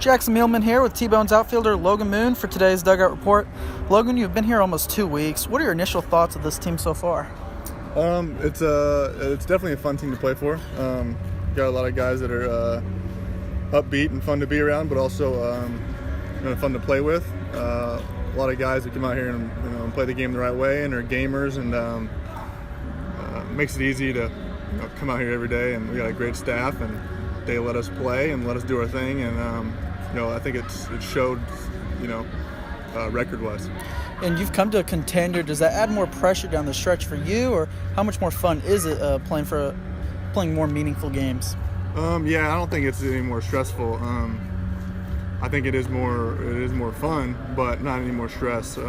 Jackson Mielman here with T-Bones outfielder Logan Moon for today's Dugout Report. Logan, you've been here almost 2 weeks. What are your initial thoughts of this team so far? It's definitely a fun team to play for. Got a lot of guys that are upbeat and fun to be around, but also fun to play with. A lot of guys that come out here and play the game the right way and are gamers, and makes it easy to come out here every day. And we got a great staff, and they let us play and let us do our thing, and I think it showed, record-wise. And you've come to a contender. Does that add more pressure down the stretch for you, or how much more fun is it playing more meaningful games? I don't think it's any more stressful. I think it is more fun, but not any more stress.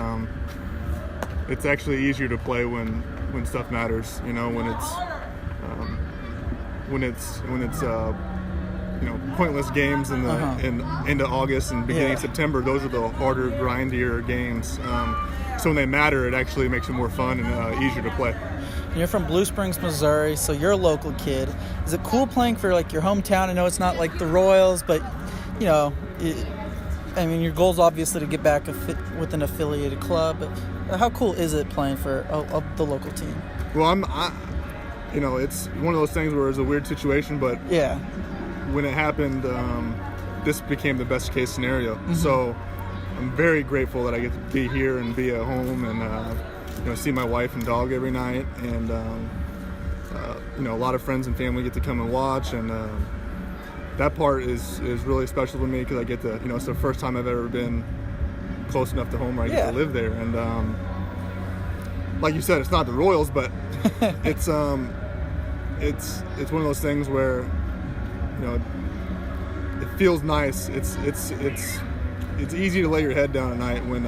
It's actually easier to play when stuff matters. When it's pointless games in into August and beginning of September. Those are the harder, grindier games. So when they matter, it actually makes it more fun and easier to play. And you're from Blue Springs, Missouri, so you're a local kid. Is it cool playing for your hometown? I know it's not like the Royals, but your goal's obviously to get back with an affiliated club. But how cool is it playing for the local team? Well, it's one of those things where it's a weird situation, but when it happened, this became the best case scenario. Mm-hmm. So I'm very grateful that I get to be here and be at home and see my wife and dog every night, and a lot of friends and family get to come and watch, and that part is really special to me because I get to it's the first time I've ever been close enough to home where I get to live there, and like you said, it's not the Royals, but it's one of those things where it feels nice. It's easy to lay your head down at night when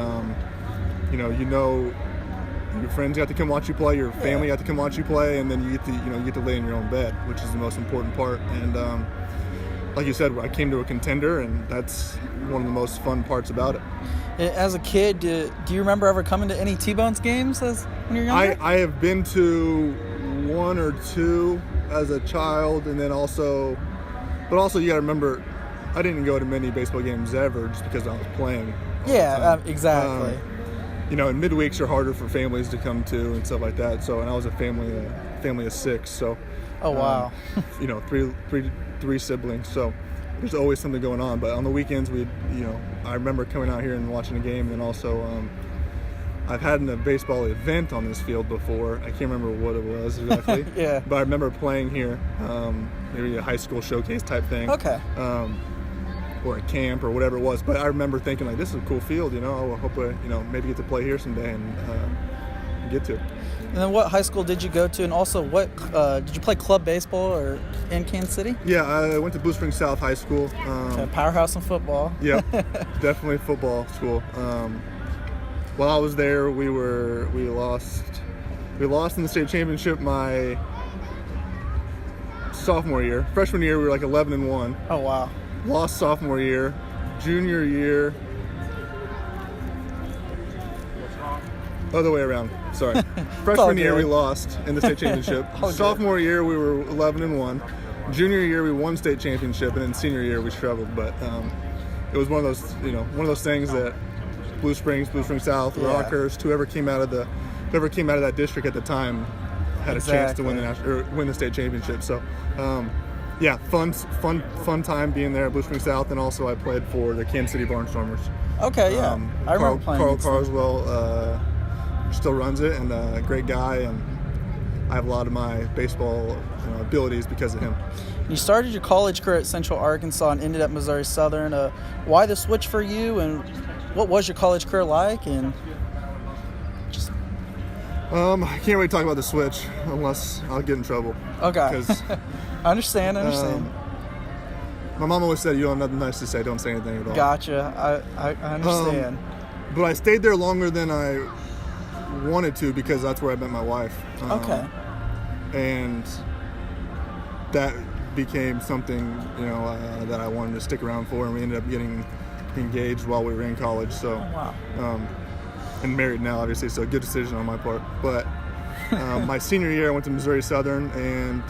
your friends got to come watch you play, your family got to come watch you play, and then you get to lay in your own bed, which is the most important part. And like you said, I came to a contender, and that's one of the most fun parts about it. As a kid, do you remember ever coming to any T-Bones games when you were younger? I have been to one or two as a child, and then also you got to remember, I didn't go to many baseball games ever just because I was playing. Exactly. And midweeks are harder for families to come to and stuff like that. So, and I was a family of 6. So, oh wow, three siblings. So there's always something going on. But on the weekends, I remember coming out here and watching a game. And also, I've had a baseball event on this field before. I can't remember what it was exactly. But I remember playing here, maybe a high school showcase type thing. Okay. Or a camp or whatever it was. But I remember thinking, this is a cool field. I hope I, maybe get to play here someday and get to. And then what high school did you go to? And also, what did you play club baseball or in Kansas City? Yeah, I went to Blue Springs South High School. Powerhouse in football. Yeah, definitely football school. While I was there, we lost in the state championship my sophomore year. Freshman year, we were 11-1. Oh wow. Lost sophomore year. Junior year. Other way around. Sorry. Freshman year we lost in the state championship. Sophomore year we were 11-1. Junior year we won state championship, and then senior year we struggled. But it was one of those things that Blue Springs South, Rockhurst, whoever came out of that district at the time had a chance to win the state championship. So. Fun time being there at Blue Springs South, and also I played for the Kansas City Barnstormers. Okay, yeah. I remember playing. Carl Carswell still runs it, and a great guy, and I have a lot of my baseball abilities because of him. You started your college career at Central Arkansas and ended at Missouri Southern. Why the switch for you, and what was your college career like? And I can't really talk about the switch unless I'll get in trouble. Okay. I understand. My mom always said, you don't have nothing nice to say, don't say anything at all. Gotcha. I understand. But I stayed there longer than I wanted to because that's where I met my wife. Okay. And that became something, that I wanted to stick around for, and we ended up getting engaged while we were in college. So, wow. And married now, obviously, so a good decision on my part. But my senior year, I went to Missouri Southern, and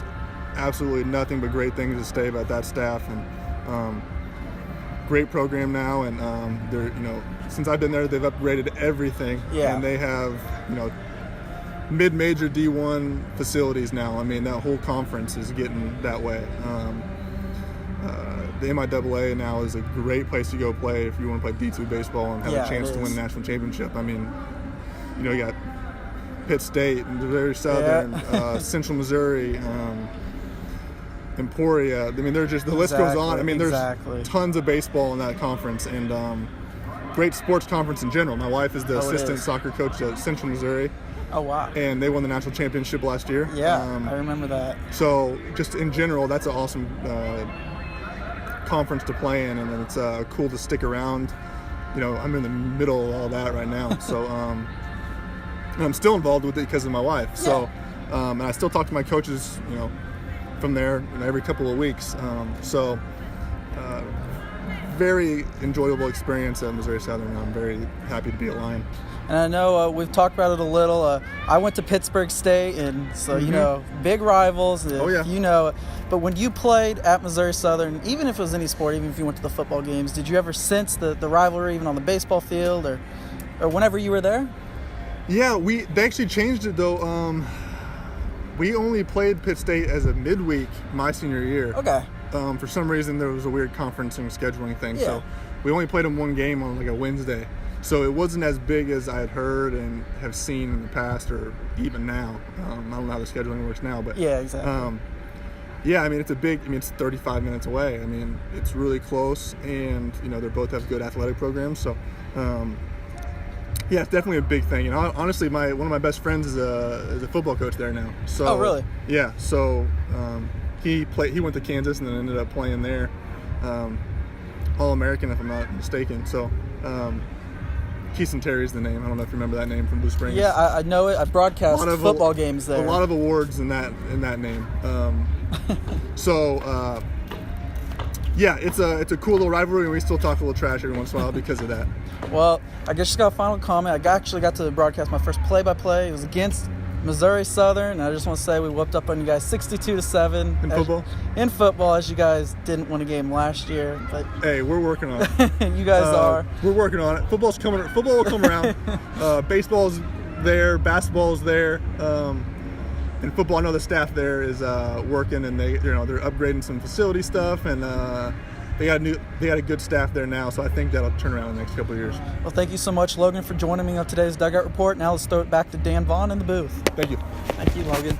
absolutely nothing but great things to say about that staff, and great program now, and they're, you know, since I've been there, they've upgraded everything, and they have, you know, mid-major D1 facilities now. I mean, that whole conference is getting that way. The MIAA now is a great place to go play if you want to play D2 baseball and have a chance to win a national championship. I mean, you know, you got Pitt State, Missouri Southern, Central Missouri, Emporia. I mean, they're just, the list goes on. I mean, there's tons of baseball in that conference, and great sports conference in general. My wife is the assistant soccer coach at Central Missouri. Oh, wow. And they won the national championship last year. Yeah, I remember that. So just in general, that's an awesome conference to play in, and it's cool to stick around. You know, I'm in the middle of all that right now. So and I'm still involved with it because of my wife. So and I still talk to my coaches, you know, from there, you know, every couple of weeks. Very enjoyable experience at Missouri Southern. I'm very happy to be at Lion. And I know we've talked about it a little. I went to Pittsburgh State, and so, you know, big rivals, you know. But when you played at Missouri Southern, even if it was any sport, even if you went to the football games, did you ever sense the rivalry even on the baseball field or whenever you were there? Yeah, they actually changed it, though. We only played Pitt State as a midweek my senior year. Okay. For some reason, there was a weird conferencing scheduling thing, so we only played them one game on like a Wednesday. So it wasn't as big as I had heard and have seen in the past, or even now. I don't know how the scheduling works now, but yeah, exactly. Yeah, I mean, it's 35 minutes away. I mean, it's really close, and you know, they both have good athletic programs. So, yeah, it's definitely a big thing. You know, honestly, one of my best friends is a football coach there now. So, oh, really? Yeah. So he went to Kansas and then ended up playing there, All-American if I'm not mistaken. So. Keeson Terry's the name. I don't know if you remember that name from Blue Springs. Yeah, I know it. I broadcast football games there. A lot of awards in that name. Yeah, it's a cool little rivalry, and we still talk a little trash every once in a while because of that. Well, I guess just got a final comment. I actually got to broadcast my first play-by-play. It was against Missouri Southern, and I just want to say we whooped up on you guys 62-7 in football. In football, as you guys didn't win a game last year, but hey, we're working on it. You guys are. We're working on it. Football will come around. Baseball's there, basketball's there. In football, I know the staff there is working, and they're upgrading some facility stuff, and they got a good staff there now, so I think that'll turn around in the next couple of years. Well, thank you so much, Logan, for joining me on today's Dugout Report. Now let's throw it back to Dan Vaughn in the booth. Thank you. Thank you, Logan.